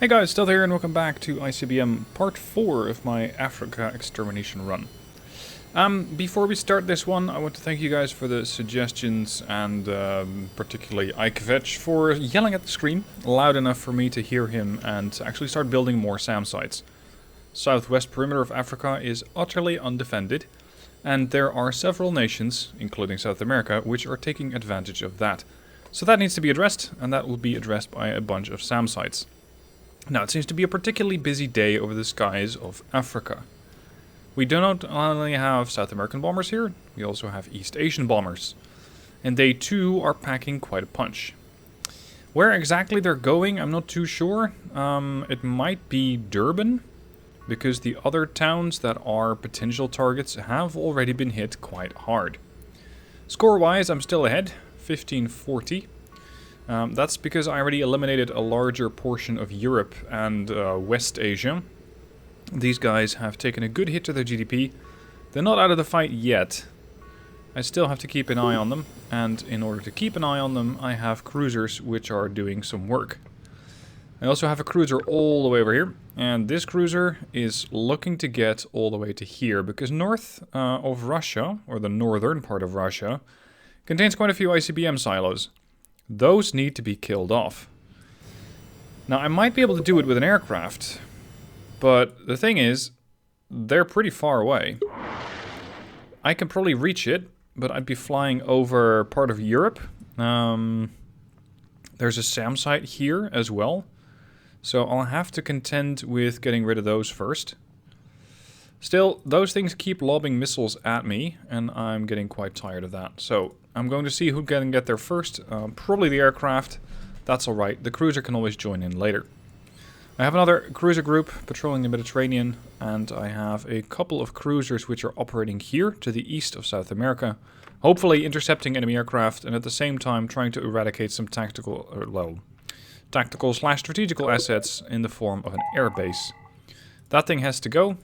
Hey guys, still here and welcome back to ICBM part 4 of my Africa Extermination run. Before we start this one, I want to thank you guys for the suggestions and particularly Vikesh for yelling at the screen loud enough for me to hear him and actually start building more SAM sites. Southwest perimeter of Africa is utterly undefended, and there are several nations, including South America, which are taking advantage of that. So that needs to be addressed, and that will be addressed by a bunch of SAM sites. Now, it seems to be a particularly busy day over the skies of Africa. We do not only have South American bombers here, we also have East Asian bombers. And they too are packing quite a punch. Where exactly they're going, I'm not too sure. It might be Durban, because the other towns that are potential targets have already been hit quite hard. Score-wise, I'm still ahead, 1540. That's because I already eliminated a larger portion of Europe and West Asia. These guys have taken a good hit to their GDP. They're not out of the fight yet. I still have to keep an eye on them, and in order to keep an eye on them, I have cruisers which are doing some work. I also have a cruiser all the way over here, and this cruiser is looking to get all the way to here, because north of Russia, or the northern part of Russia, contains quite a few ICBM silos. Those need to be killed off. Now, I might be able to do it with an aircraft, but the thing is, they're pretty far away. I can probably reach it, but I'd be flying over part of Europe. There's a SAM site here as well, so I'll have to contend with getting rid of those first. Still, those things keep lobbing missiles at me, and I'm getting quite tired of that. So, I'm going to see who can get there first. Probably the aircraft. That's alright. The cruiser can always join in later. I have another cruiser group patrolling the Mediterranean, and I have a couple of cruisers which are operating here to the east of South America, hopefully intercepting enemy aircraft and at the same time trying to eradicate some tactical/strategical assets in the form of an airbase. That thing has to go.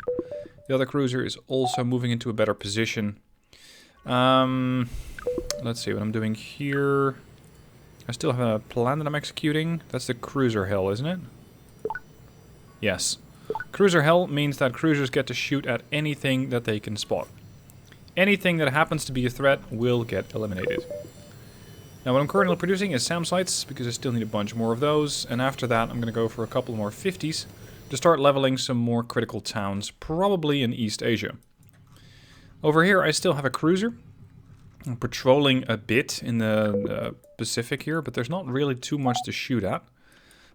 The other cruiser is also moving into a better position. Let's see what I'm doing here. I still have a plan that I'm executing. That's the cruiser hell, isn't it? Yes. Cruiser hell means that cruisers get to shoot at anything that they can spot. Anything that happens to be a threat will get eliminated. Now what I'm currently producing is SAM sites, because I still need a bunch more of those. And after that I'm going to go for a couple more 50s to start leveling some more critical towns, probably in East Asia. Over here I still have a cruiser. I'm patrolling a bit in the Pacific here, but there's not really too much to shoot at.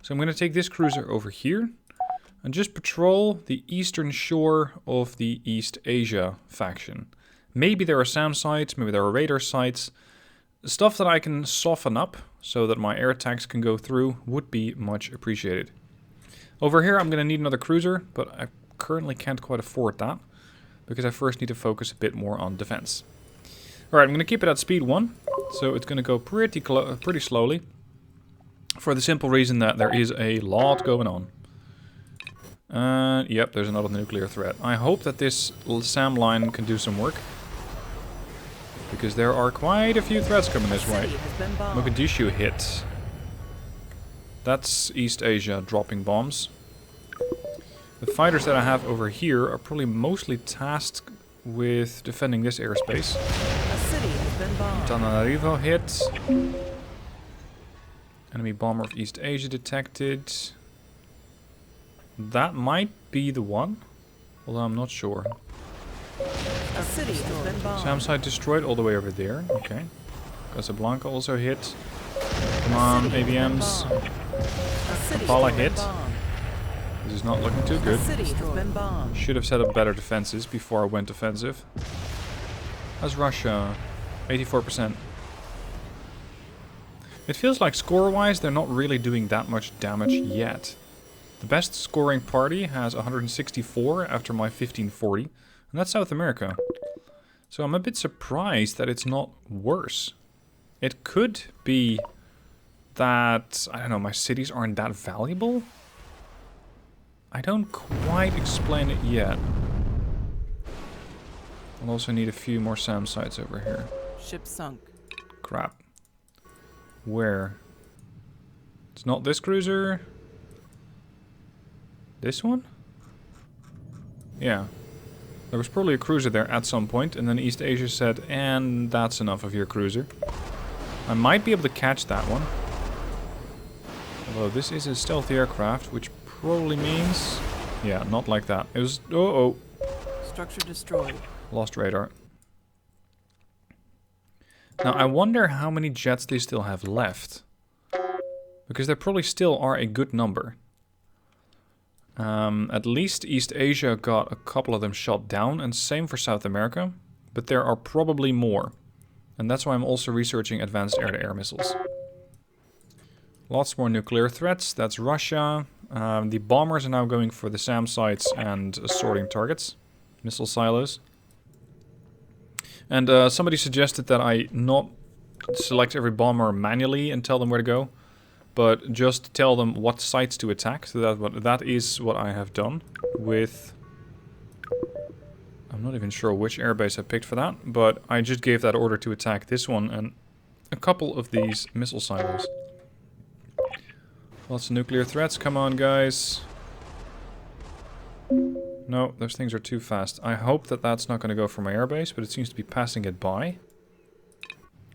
So I'm going to take this cruiser over here and just patrol the eastern shore of the East Asia faction. Maybe there are SAM sites, maybe there are radar sites. Stuff that I can soften up so that my air attacks can go through would be much appreciated. Over here I'm going to need another cruiser, but I currently can't quite afford that, because I first need to focus a bit more on defense. Alright, I'm going to keep it at speed 1, so it's going to go pretty slowly, for the simple reason that there is a lot going on. Yep, there's another nuclear threat. I hope that this SAM line can do some work, because there are quite a few threats coming this way. Mogadishu hit. That's East Asia dropping bombs. The fighters that I have over here are probably mostly tasked with defending this airspace. A city has been bombed. Tananarivo hit. Enemy bomber of East Asia detected. That might be the one, although I'm not sure. A city has been bombed. SAM site destroyed all the way over there. Okay. Casablanca also hit. Come on, ABMs. Kampala hit. This is not looking too good. Should have set up better defenses before I went offensive. How's Russia? 84%. It feels like score-wise they're not really doing that much damage yet. The best scoring party has 164 after my 1540, and that's South America. So I'm a bit surprised that it's not worse. It could be that, I don't know, my cities aren't that valuable? I don't quite explain it yet. I'll also need a few more SAM sites over here. Ship sunk. Crap. Where? It's not this cruiser. This one? Yeah. There was probably a cruiser there at some point, and then East Asia said, and that's enough of your cruiser. I might be able to catch that one. Although this is a stealthy aircraft, which probably means... Yeah, not like that. It was... Oh. Structure destroyed. Lost radar. Now, I wonder how many jets they still have left. Because there probably still are a good number. At least East Asia got a couple of them shot down, and same for South America. But there are probably more. And that's why I'm also researching advanced air-to-air missiles. Lots more nuclear threats, that's Russia. The bombers are now going for the SAM sites and assorting targets. Missile silos. And somebody suggested that I not select every bomber manually and tell them where to go, but just tell them what sites to attack. So that is what I have done with... I'm not even sure which airbase I picked for that, but I just gave that order to attack this one and a couple of these missile silos. Lots of nuclear threats, come on guys. No, those things are too fast. I hope that that's not going to go for my airbase, but it seems to be passing it by.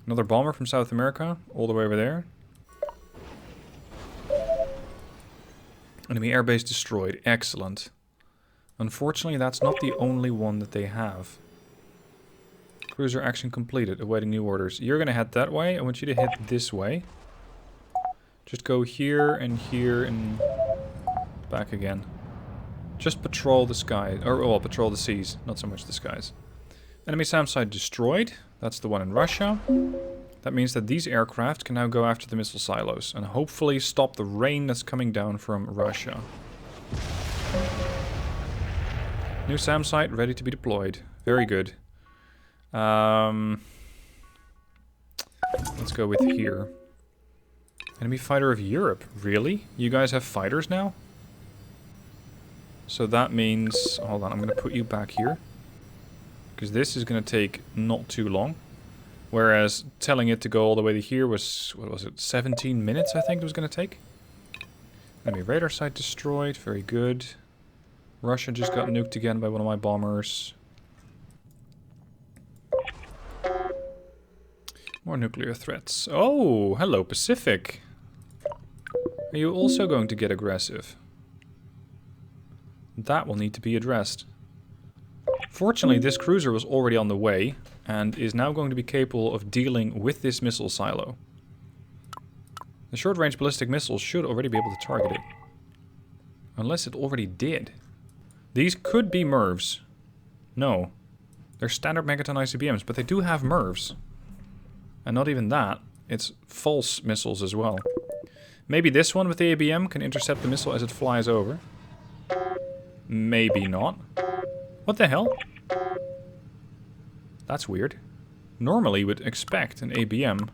Another bomber from South America, all the way over there. Enemy airbase destroyed, excellent. Unfortunately, that's not the only one that they have. Cruiser action completed, awaiting new orders. You're going to head that way, I want you to head this way. Just go here and back again. Just patrol the sky, or well, patrol the seas, not so much the skies. Enemy SAM site destroyed. That's the one in Russia. That means that these aircraft can now go after the missile silos and hopefully stop the rain that's coming down from Russia. New SAM site ready to be deployed. Very good. Let's go with here. Enemy fighter of Europe. Really? You guys have fighters now? So that means... Hold on, I'm going to put you back here. Because this is going to take not too long. Whereas telling it to go all the way to here was... What was it? 17 minutes, I think it was going to take. Enemy radar site destroyed. Very good. Russia just got nuked again by one of my bombers. More nuclear threats. Oh, hello Pacific. Are you also going to get aggressive? That will need to be addressed. Fortunately, this cruiser was already on the way and is now going to be capable of dealing with this missile silo. The short-range ballistic missiles should already be able to target it. Unless it already did. These could be MIRVs. No. They're standard megaton ICBMs, but they do have MIRVs. And not even that. It's false missiles as well. Maybe this one with the ABM can intercept the missile as it flies over. Maybe not. What the hell? That's weird. Normally you would expect an ABM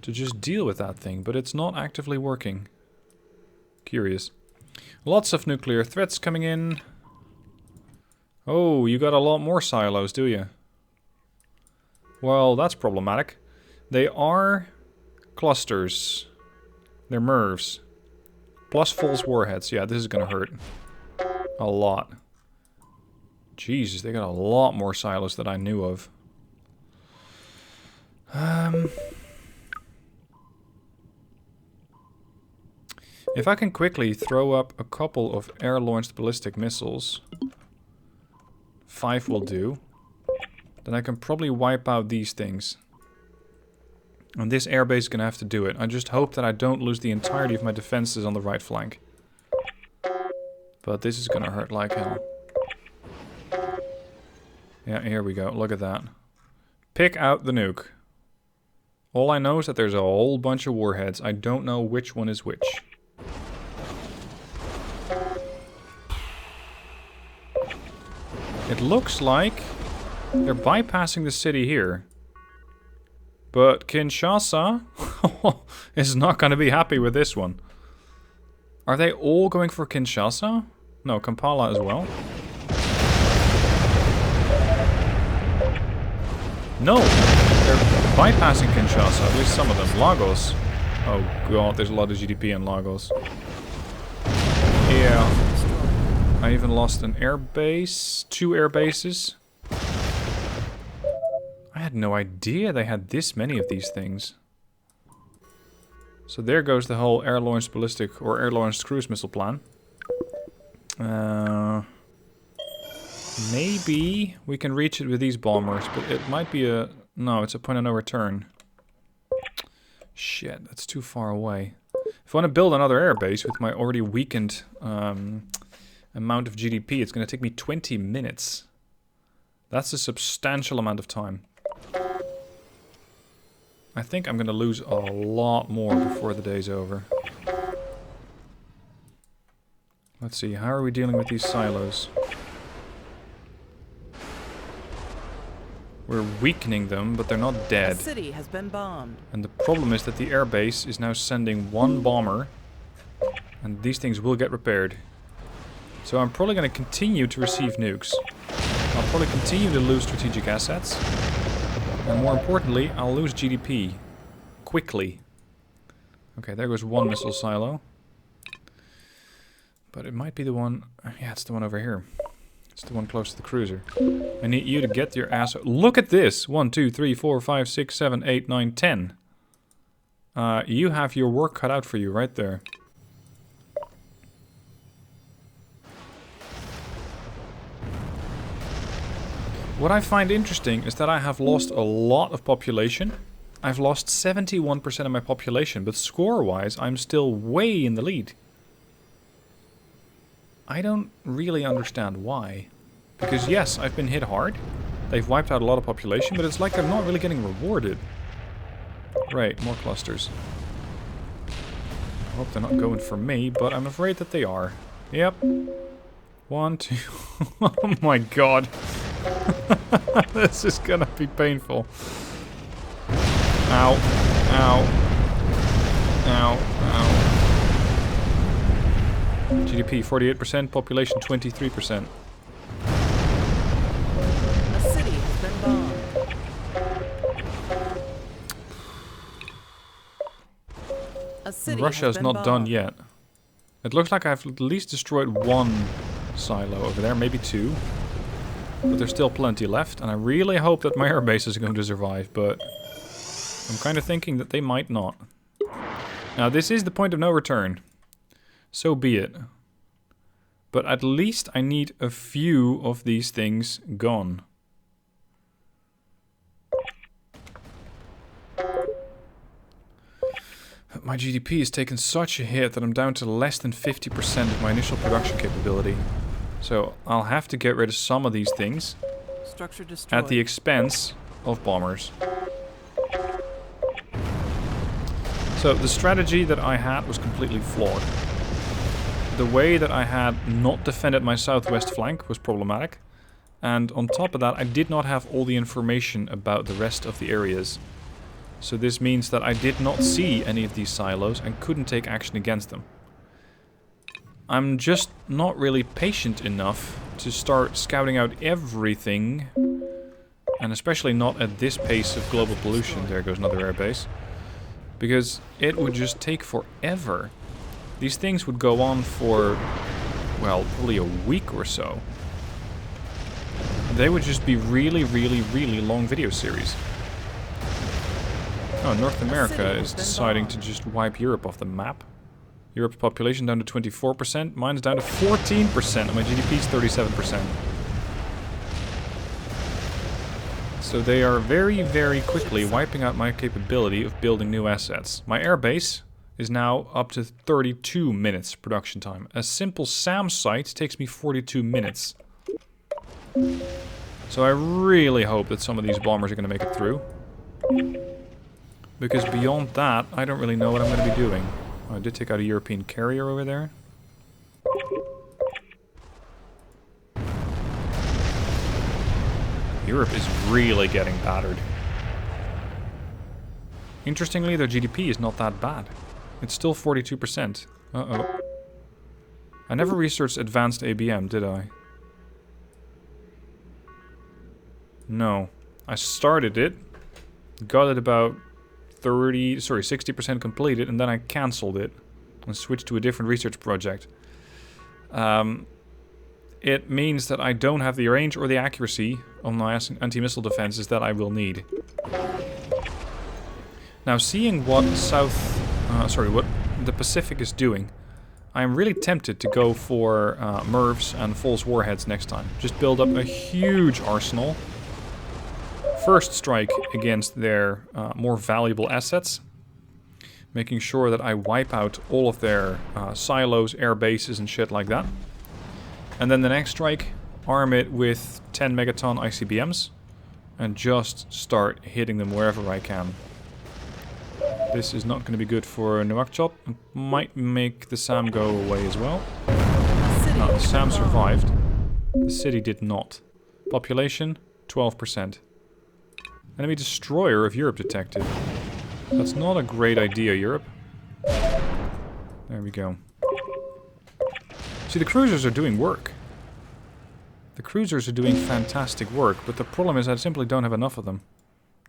to just deal with that thing, but it's not actively working. Curious. Lots of nuclear threats coming in. Oh, you got a lot more silos, do you? Well, that's problematic. They are clusters. They're MIRVs. Plus false warheads. Yeah, this is gonna hurt. A lot. Jesus, they got a lot more silos than I knew of. If I can quickly throw up a couple of air-launched ballistic missiles, 5 will do, then I can probably wipe out these things. And this airbase is gonna have to do it. I just hope that I don't lose the entirety of my defenses on the right flank. But this is gonna hurt like hell. Yeah, here we go. Look at that. Pick out the nuke. All I know is that there's a whole bunch of warheads. I don't know which one is which. It looks like they're bypassing the city here. But Kinshasa is not going to be happy with this one. Are they all going for Kinshasa? No, Kampala as well. No, they're bypassing Kinshasa, at least some of them. Lagos. Oh god, there's a lot of GDP in Lagos. Yeah. I even lost an air base. 2 air bases. I had no idea they had this many of these things. So there goes the whole air-launched ballistic or air-launched cruise missile plan. Maybe we can reach it with these bombers, but it might be a... No, it's a point of no return. Shit, that's too far away. If I want to build another airbase with my already weakened amount of GDP, it's going to take me 20 minutes. That's a substantial amount of time. I think I'm going to lose a lot more before the day's over. Let's see, how are we dealing with these silos? We're weakening them, but they're not dead. The city has been bombed. And the problem is that the airbase is now sending 1 bomber, and these things will get repaired. So I'm probably going to continue to receive nukes. I'll probably continue to lose strategic assets. And more importantly, I'll lose GDP. Quickly. Okay, there goes 1 missile silo. But it might be the one... Yeah, it's the one over here. It's the one close to the cruiser. I need you to get your ass... Look at this! 1, 2, 3, 4, 5, 6, 7, 8, 9, 10. You have your work cut out for you right there. What I find interesting is that I have lost a lot of population. I've lost 71% of my population, but score-wise, I'm still way in the lead. I don't really understand why. Because yes, I've been hit hard. They've wiped out a lot of population, but it's like they're not really getting rewarded. Right, more clusters. I hope they're not going for me, but I'm afraid that they are. Yep. 1, 2... Oh my god. This is gonna be painful. Ow. Ow. Ow. Ow. GDP 48%, population 23%. A city has been bombed. A city Russia's has been not bombed. done yet. It looks like I've at least destroyed 1 silo over there, maybe 2. But there's still plenty left, and I really hope that my air base is going to survive, but I'm kind of thinking that they might not. Now, this is the point of no return. So be it. But at least I need a few of these things gone. My GDP has taken such a hit that I'm down to less than 50% of my initial production capability. So I'll have to get rid of some of these things Structure destroyed. at the expense of bombers. So the strategy that I had was completely flawed. The way that I had not defended my southwest flank was problematic. And on top of that, I did not have all the information about the rest of the areas. So this means that I did not see any of these silos and couldn't take action against them. I'm just not really patient enough to start scouting out everything. And especially not at this pace of global pollution. There goes another airbase. Because it would just take forever. These things would go on for, well, probably a week or so. They would just be really, really, really long video series. Oh, North America is deciding to just wipe Europe off the map. Europe's population down to 24%, mine's down to 14%, and my GDP is 37%. So they are very, very quickly wiping out my capability of building new assets. My airbase is now up to 32 minutes production time. A simple SAM site takes me 42 minutes. So I really hope that some of these bombers are going to make it through. Because beyond that, I don't really know what I'm going to be doing. Oh, I did take out a European carrier over there. Europe is really getting battered. Interestingly, their GDP is not that bad. It's still 42%. Uh-oh. I never researched advanced ABM, did I? No. I started it, got it about 60% completed, and then I cancelled it and switched to a different research project. it means that I don't have the range or the accuracy on my anti-missile defenses that I will need. Now, seeing what what the Pacific is doing, I'm really tempted to go for MIRVs and false warheads next time. Just build up a huge arsenal. First strike against their more valuable assets. Making sure that I wipe out all of their silos, air bases and shit like that. And then the next strike, arm it with 10 megaton ICBMs. And just start hitting them wherever I can. This is not going to be good for Nouakchott. It might make the SAM go away as well. No, the SAM survived. The city did not. Population, 12%. Enemy destroyer of Europe detected. That's not a great idea, Europe. There we go. See, the cruisers are doing work. The cruisers are doing fantastic work, but the problem is I simply don't have enough of them.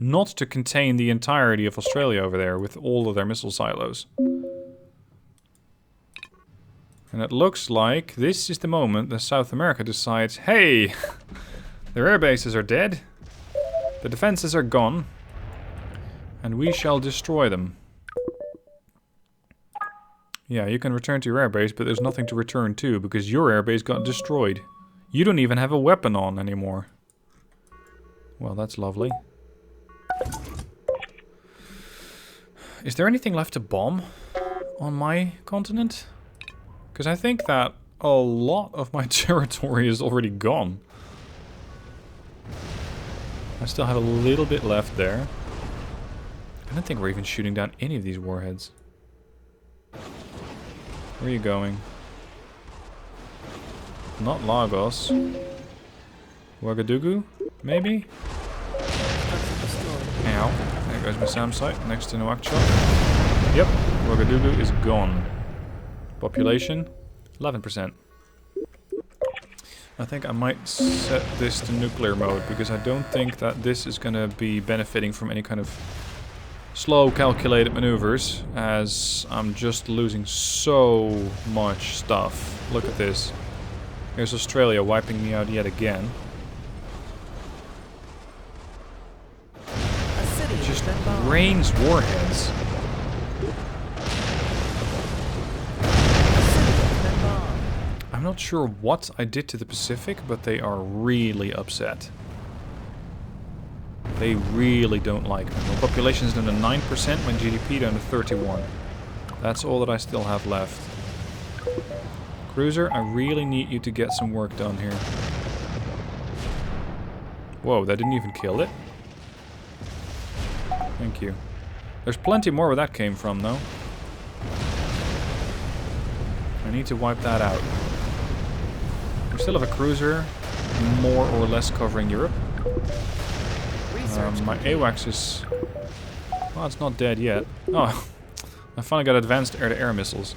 Not to contain the entirety of Australia over there with all of their missile silos. And it looks like this is the moment that South America decides, hey, their air bases are dead, the defenses are gone, and we shall destroy them. Yeah, you can return to your airbase, but there's nothing to return to because your airbase got destroyed. You don't even have a weapon on anymore. Well, that's lovely. Is there anything left to bomb on my continent? Because I think that a lot of my territory is already gone. I still have a little bit left there. I don't think we're even shooting down any of these warheads. Where are you going? Not Lagos. Ouagadougou? Maybe? Ow. There goes my SAM site next to Nouakchott. Yep, Ouagadougou is gone. Population, 11%. I think I might set this to nuclear mode because I don't think that this is going to be benefiting from any kind of slow calculated maneuvers, as I'm just losing so much stuff. Look at this. Here's Australia wiping me out yet again. It just rains warheads. I'm not sure what I did to the Pacific, but they are really upset. They really don't like me. My population is down to 9%, my GDP down to 31. That's all that I still have left. Cruiser, I really need you to get some work done here. Whoa, that didn't even kill it. Thank you. There's plenty more where that came from, though. I need to wipe that out. We still have a cruiser, more or less covering Europe. My AWACS is... well, it's not dead yet. Oh, I finally got advanced air-to-air missiles.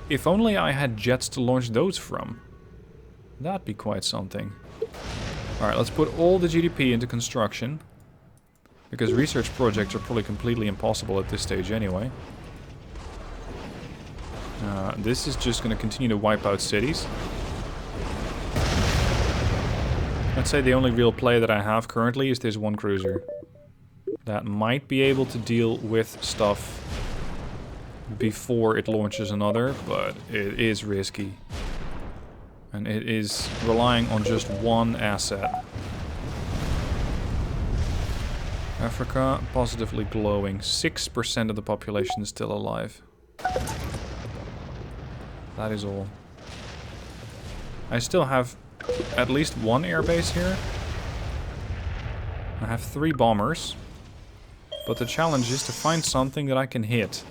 If only I had jets to launch those from. That'd be quite something. Alright, let's put all the GDP into construction. Because research projects are probably completely impossible at this stage anyway. This is just going to continue to wipe out cities. I'd say the only real play that I have currently is this one cruiser. That might be able to deal with stuff before it launches another, but it is risky. And it is relying on just one asset. Africa, positively glowing. 6% of the population is still alive. That is all. I still have at least one airbase here. I have 3 bombers. But the challenge is to find something that I can hit.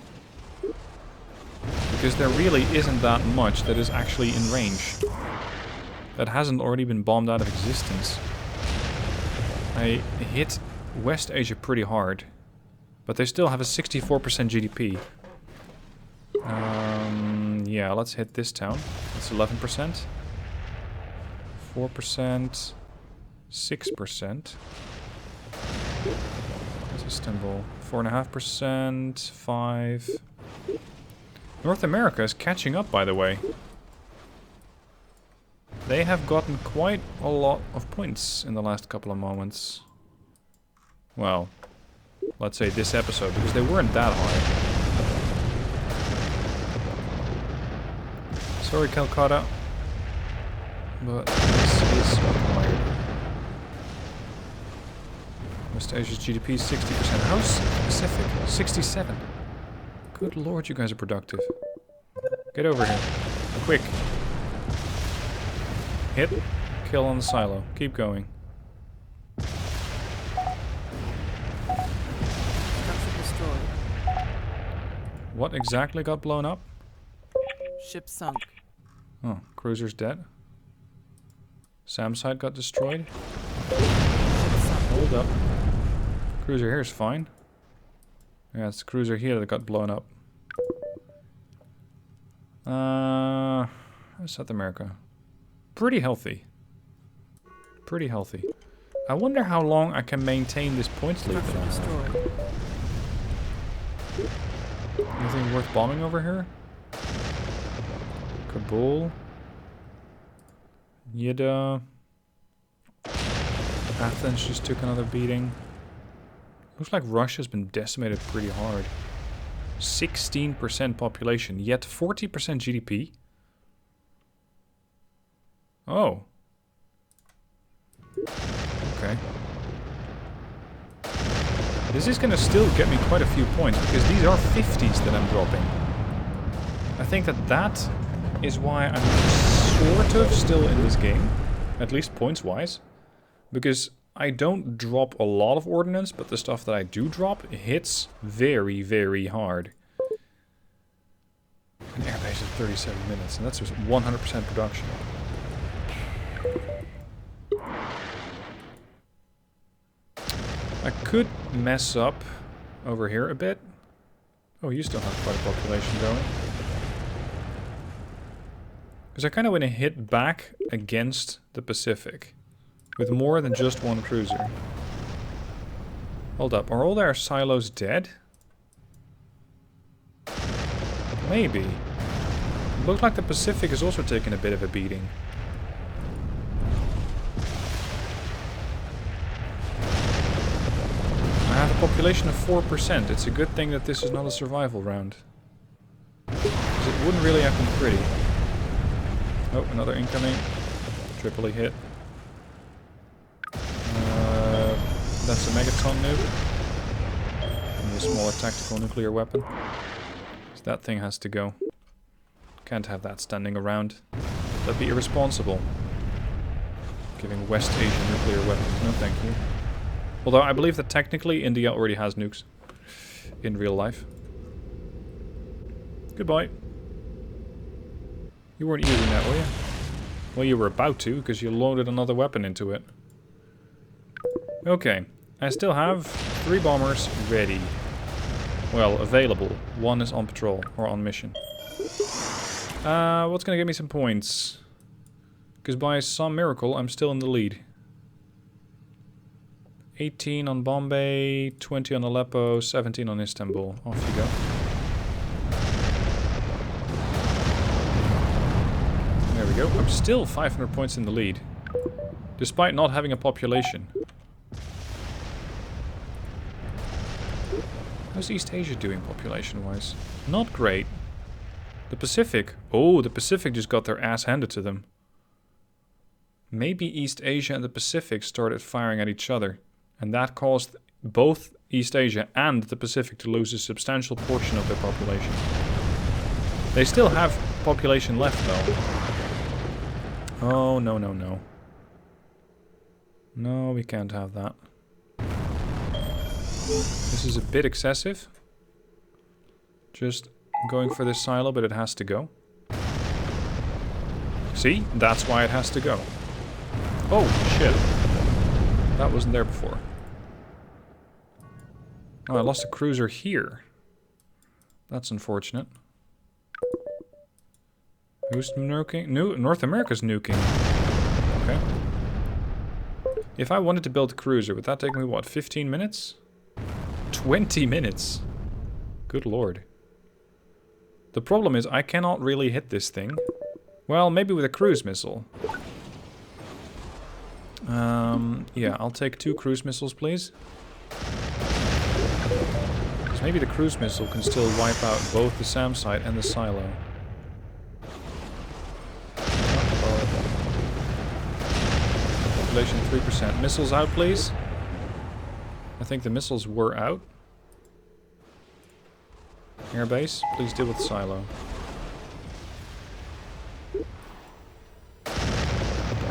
Because there really isn't that much that is actually in range. That hasn't already been bombed out of existence. I hit West Asia pretty hard. But they still have a 64% GDP. Yeah, let's hit this town. That's 11%. 4%. 6%. That's Istanbul. 4.5%. 5. North America is catching up, by the way. they have gotten quite a lot of points in the last couple of moments. Well, let's say this episode, because they weren't that high. Sorry, Calcutta, but this is required. West Asia's GDP is 60%. How's Pacific? 67. Good lord, you guys are productive. Get over here. Quick. Hit. Kill on the silo. Keep going. Structure destroyed. What exactly got blown up? Ship sunk. Oh, cruiser's dead. SAM site got destroyed. Ship sunk. Hold up. Cruiser here is fine. Yeah, it's the cruiser here that got blown up. South America. Pretty healthy. Pretty healthy. I wonder how long I can maintain this points lead that I have. Anything worth bombing over here? Kabul. Jeddah. Athens just took another beating. Looks like Russia's been decimated pretty hard. 16% population, yet 40% GDP. Oh. Okay. This is gonna still get me quite a few points, because these are 50s that I'm dropping. I think that is why I'm sort of still in this game, at least points-wise. Because I don't drop a lot of ordnance, but the stuff that I do drop hits very, very hard. An airbase of 37 minutes, and that's just 100% production. I could mess up over here a bit. Oh, you still have quite a population going. Because I kind of want to hit back against the Pacific. With more than just one cruiser. Hold up, are all their silos dead? Maybe. It looks like the Pacific is also taking a bit of a beating. I have a population of 4%. It's a good thing that this is not a survival round. Because it wouldn't really have been pretty. Oh, another incoming. Triply hit. That's a megaton nuke. And a smaller tactical nuclear weapon. So that thing has to go. Can't have that standing around. That'd be irresponsible. Giving West Asian nuclear weapons. No, thank you. Although I believe that technically India already has nukes. In real life. Goodbye. You weren't using that, were you? Well, you were about to, because you loaded another weapon into it. Okay. I still have 3 bombers ready. Well, available. 1 is on patrol, or on mission. What's gonna give me some points? Because by some miracle, I'm still in the lead. 18 on Bombay, 20 on Aleppo, 17 on Istanbul. Off you go. There we go. I'm still 500 points in the lead. Despite not having a population. How's East Asia doing population-wise? Not great. The Pacific. Oh, the Pacific just got their ass handed to them. Maybe East Asia and the Pacific started firing at each other. And that caused both East Asia and the Pacific to lose a substantial portion of their population. They still have population left, though. Oh, no, no, no. No, we can't have that. This is a bit excessive. Just going for this silo, but it has to go. See? That's why it has to go. Oh, shit. That wasn't there before. Oh, I lost a cruiser here. That's unfortunate. Who's nuking? North America's nuking. Okay. If I wanted to build a cruiser, would that take me, what, 15 minutes? 20 minutes. Good lord. The problem is I cannot really hit this thing. Well, maybe with a cruise missile. Yeah, I'll take 2 cruise missiles, please. Because maybe the cruise missile can still wipe out both the SAM site and the silo. Population 3%. Missiles out, please. I think the missiles were out. Airbase, please deal with the silo.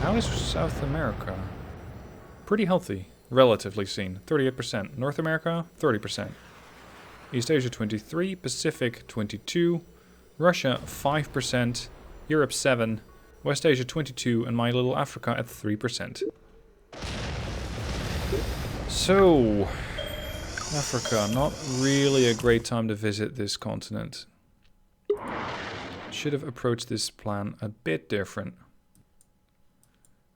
How is South America? Pretty healthy, relatively seen. 38%. North America, 30%. East Asia, 23%. Pacific, 22%. Russia, 5%. Europe, 7%. West Asia, 22%. And my little Africa at 3%. So, Africa, not really a great time to visit this continent. Should have approached this plan a bit different.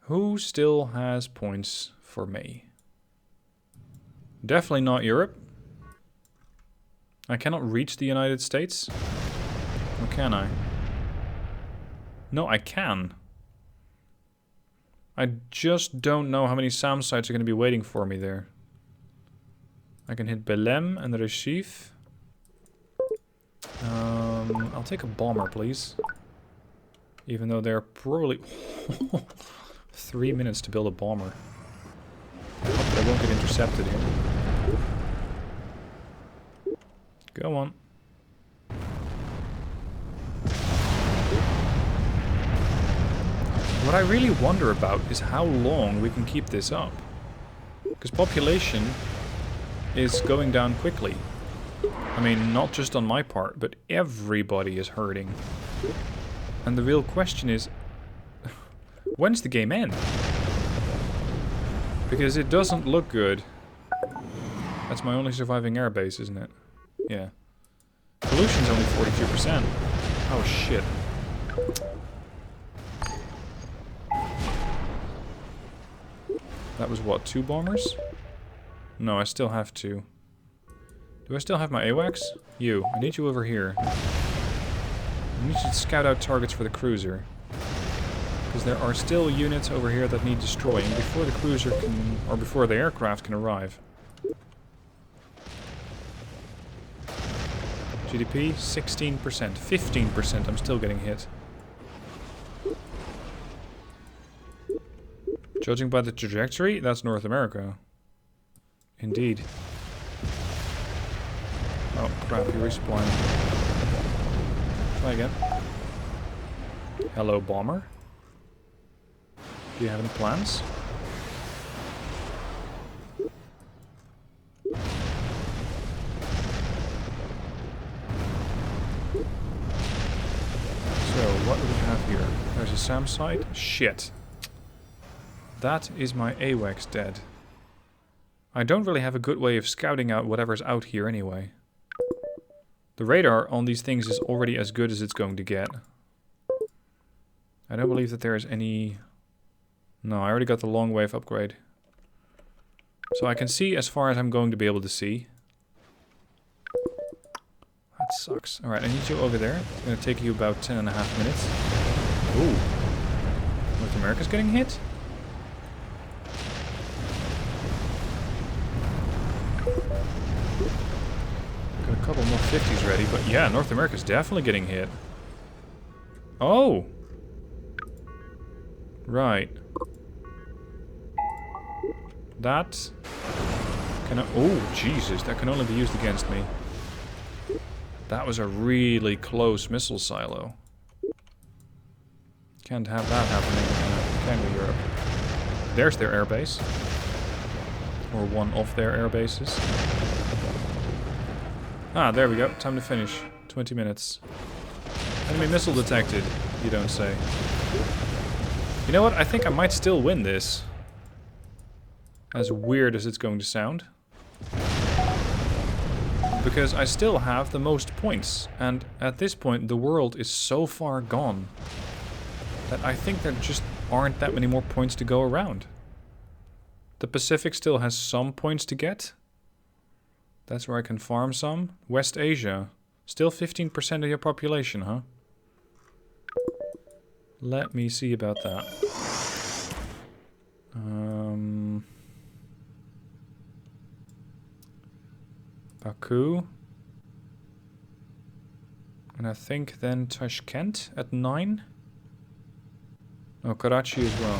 Who still has points for me? Definitely not Europe. I cannot reach the United States. Or can I? No, I can. I just don't know how many SAM sites are going to be waiting for me there. I can hit Belém and Recife. I'll take a bomber, please. Even though they're probably... 3 minutes to build a bomber. I hope I won't get intercepted here. Go on. What I really wonder about is how long we can keep this up. Because population is going down quickly. I mean, not just on my part, but everybody is hurting. And the real question is, when's the game end? Because it doesn't look good. That's my only surviving airbase, isn't it? Yeah. Pollution's only 42%. Oh shit. That was what, 2 bombers? No, I still have 2. Do I still have my AWACS? You, I need you over here. I need you to scout out targets for the cruiser. Because there are still units over here that need destroying before the cruiser can, or before the aircraft can arrive. GDP, 16%. 15%, I'm still getting hit. Judging by the trajectory, that's North America. Indeed. Oh crap, you're respawning. Try again. Hello, bomber. Do you have any plans? So, what do we have here? There's a SAM site. Shit. That is my AWACS dead. I don't really have a good way of scouting out whatever's out here anyway. The radar on these things is already as good as it's going to get. I don't believe that there is any... No, I already got the long wave upgrade. So I can see as far as I'm going to be able to see. That sucks. Alright, I need you over there. It's going to take you about 10.5 minutes. Ooh. North America's getting hit? Got a couple more 50s ready, but yeah, North America's definitely getting hit. Oh! Right. That can... Oh, Jesus, that can only be used against me. That was a really close missile silo. Can't have that happening, can we, Europe? There's their airbase. Or one of their air bases. Ah, there we go. Time to finish. 20 minutes. Enemy missile detected, you don't say. You know what? I think I might still win this. As weird as it's going to sound. Because I still have the most points. And at this point, the world is so far gone that I think there just aren't that many more points to go around. The Pacific still has some points to get. That's where I can farm some. West Asia. Still 15% of your population, huh? Let me see about that. Baku. And I think then Tashkent at 9. Oh, Karachi as well.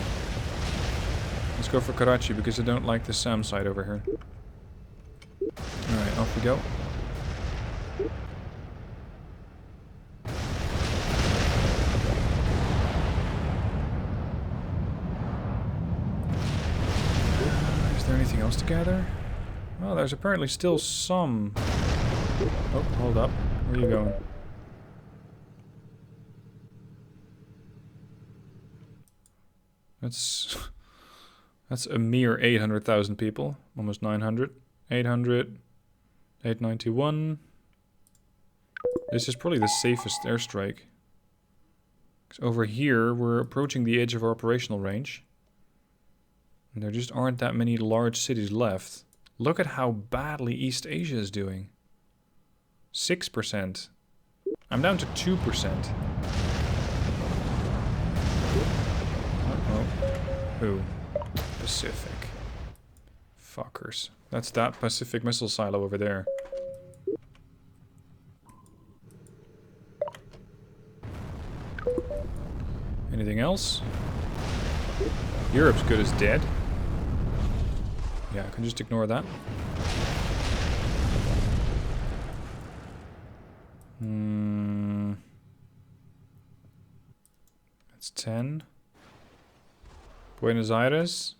Let's go for Karachi because I don't like the SAM site over here. Alright, off we go. Is there anything else to gather? Oh, there's apparently still some... Oh, hold up. Where are you going? That's a mere 800,000 people. Almost 900. 800. 891. This is probably the safest airstrike. 'Cause over here, we're approaching the edge of our operational range. And there just aren't that many large cities left. Look at how badly East Asia is doing. 6%. I'm down to 2%. Uh-oh. Ooh. Pacific. Fuckers. That's that Pacific missile silo over there. Anything else? Europe's good as dead. Yeah, I can just ignore that. That's 10. Buenos Aires.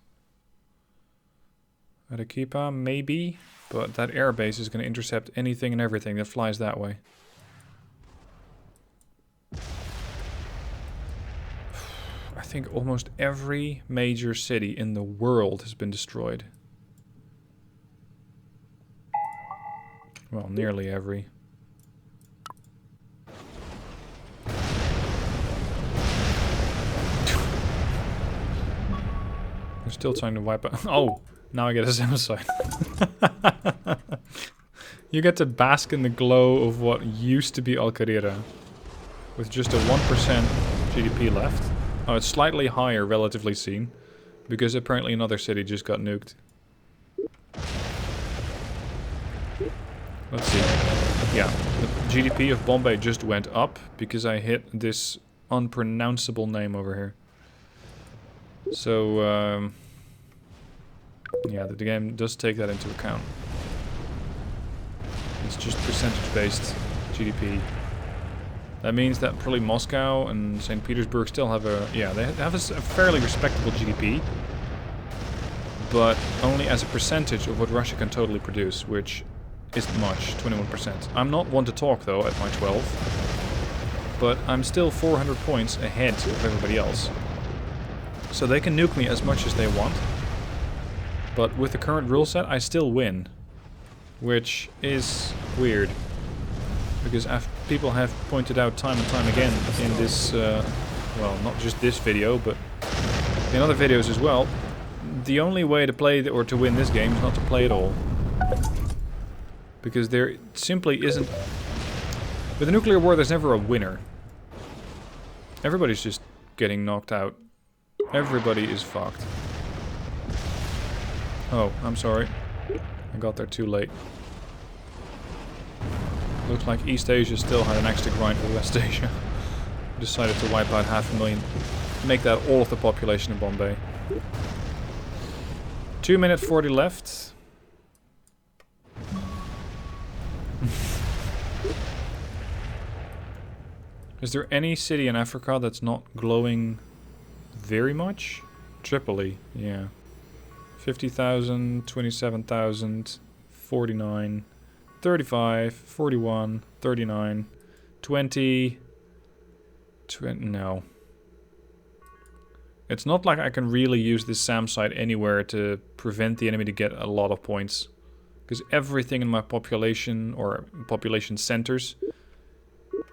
Arequipa, maybe. But that airbase is going to intercept anything and everything that flies that way. I think almost every major city in the world has been destroyed. Well, nearly every. They're still trying to wipe out. Oh, now I get a genocide. You get to bask in the glow of what used to be Al Qadira, with just a 1% GDP left. Oh, it's slightly higher, relatively seen, because apparently another city just got nuked. Let's see. Yeah, the GDP of Bombay just went up because I hit this unpronounceable name over here. So, yeah, the game does take that into account. It's just percentage-based GDP. That means that probably Moscow and St. Petersburg still have a... Yeah, they have a fairly respectable GDP. But only as a percentage of what Russia can totally produce, which isn't much, 21%. I'm not one to talk, though, at my 12. But I'm still 400 points ahead of everybody else. So they can nuke me as much as they want. But with the current rule set, I still win. Which is weird. Because people have pointed out time and time again in this, well, not just this video, but in other videos as well, the only way to play or to win this game is not to play at all. Because there simply isn't... With a nuclear war, there's never a winner. Everybody's just getting knocked out. Everybody is fucked. Oh, I'm sorry. I got there too late. Looks like East Asia still had an axe to grind with West Asia. Decided to wipe out 500,000. Make that all of the population in Bombay. 2 minutes 40 left. Is there any city in Africa that's not glowing very much? Tripoli, yeah. 50,000, 27,000, 49, 35, 41, 39, 20, no. It's not like I can really use this SAM site anywhere to prevent the enemy to get a lot of points. Because everything in my population, or population centers,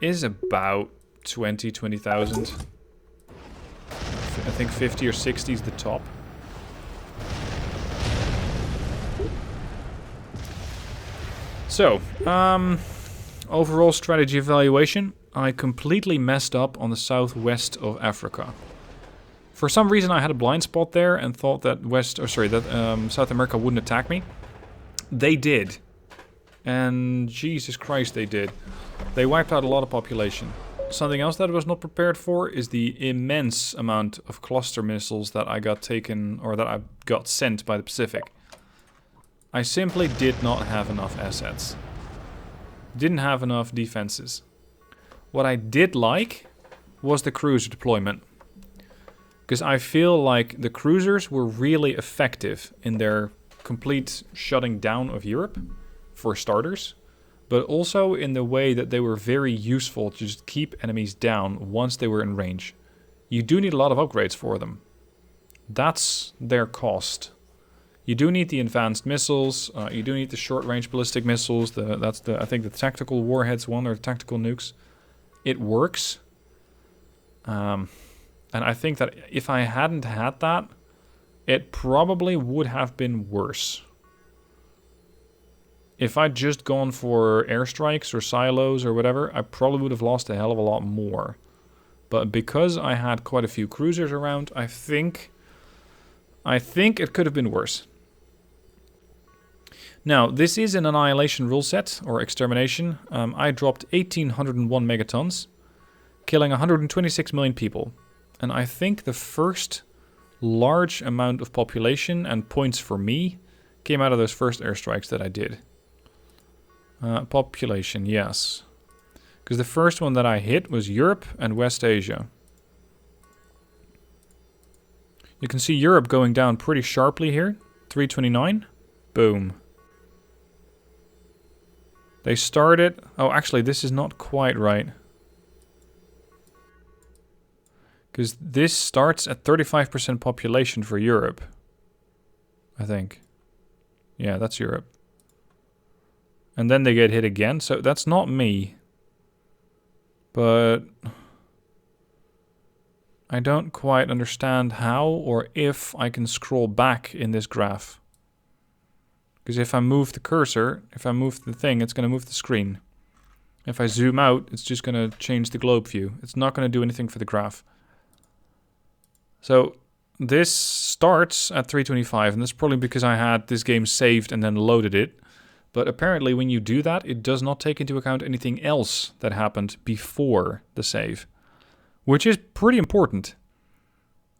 is about 20,000. I think 50 or 60 is the top. So, overall strategy evaluation. I completely messed up on the southwest of Africa. For some reason I had a blind spot there and thought that South America wouldn't attack me. They did. And Jesus Christ, they did. They wiped out a lot of population. Something else that I was not prepared for is the immense amount of cluster missiles that I got taken, or that I got sent by the Pacific. I simply did not have enough assets. Didn't have enough defenses. What I did like was the cruiser deployment. Because I feel like the cruisers were really effective in their complete shutting down of Europe, for starters. But also in the way that they were very useful to just keep enemies down once they were in range. You do need a lot of upgrades for them. That's their cost. You do need the advanced missiles. You do need the short-range ballistic missiles. I think the tactical warheads one, or the tactical nukes. It works. And I think that if I hadn't had that, it probably would have been worse. If I'd just gone for airstrikes or silos or whatever, I probably would have lost a hell of a lot more. But because I had quite a few cruisers around, I think it could have been worse. Now, this is an annihilation rule set, or extermination. I dropped 1,801 megatons, killing 126 million people. And I think the first large amount of population and points for me came out of those first airstrikes that I did. Population, yes. Because the first one that I hit was Europe and West Asia. You can see Europe going down pretty sharply here. 329. Boom. They started... Oh, actually, this is not quite right. Because this starts at 35% population for Europe. I think. Yeah, that's Europe. And then they get hit again. So that's not me. But... I don't quite understand how or if I can scroll back in this graph. Because if I move the cursor, if I move the thing, it's going to move the screen. If I zoom out, it's just going to change the globe view. It's not going to do anything for the graph. So this starts at 325, and that's probably because I had this game saved and then loaded it. But apparently when you do that, it does not take into account anything else that happened before the save. Which is pretty important.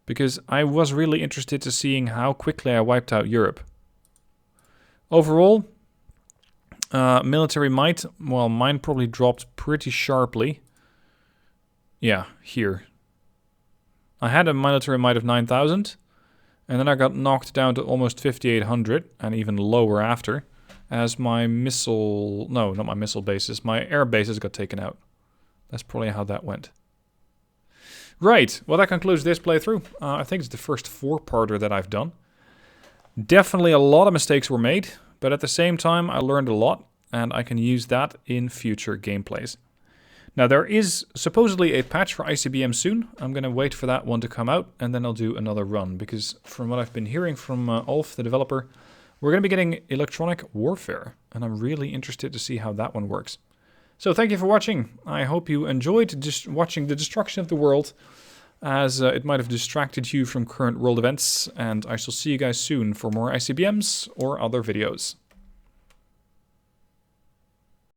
Because I was really interested to seeing how quickly I wiped out Europe. Overall, military might, well, mine probably dropped pretty sharply. Yeah, here. I had a military might of 9,000, and then I got knocked down to almost 5,800, and even lower after, as my missile, no, not my missile bases, my air bases got taken out. That's probably how that went. Right, well that concludes this playthrough. I think it's the first 4-parter that I've done. Definitely a lot of mistakes were made, but at the same time I learned a lot, and I can use that in future gameplays. Now there is supposedly a patch for ICBM soon. I'm going to wait for that one to come out, and then I'll do another run, because from what I've been hearing from Ulf, the developer, we're going to be getting electronic warfare, and I'm really interested to see how that one works. So thank you for watching. I hope you enjoyed just watching the destruction of the world, as it might have distracted you from current world events, and I shall see you guys soon for more ICBMs or other videos.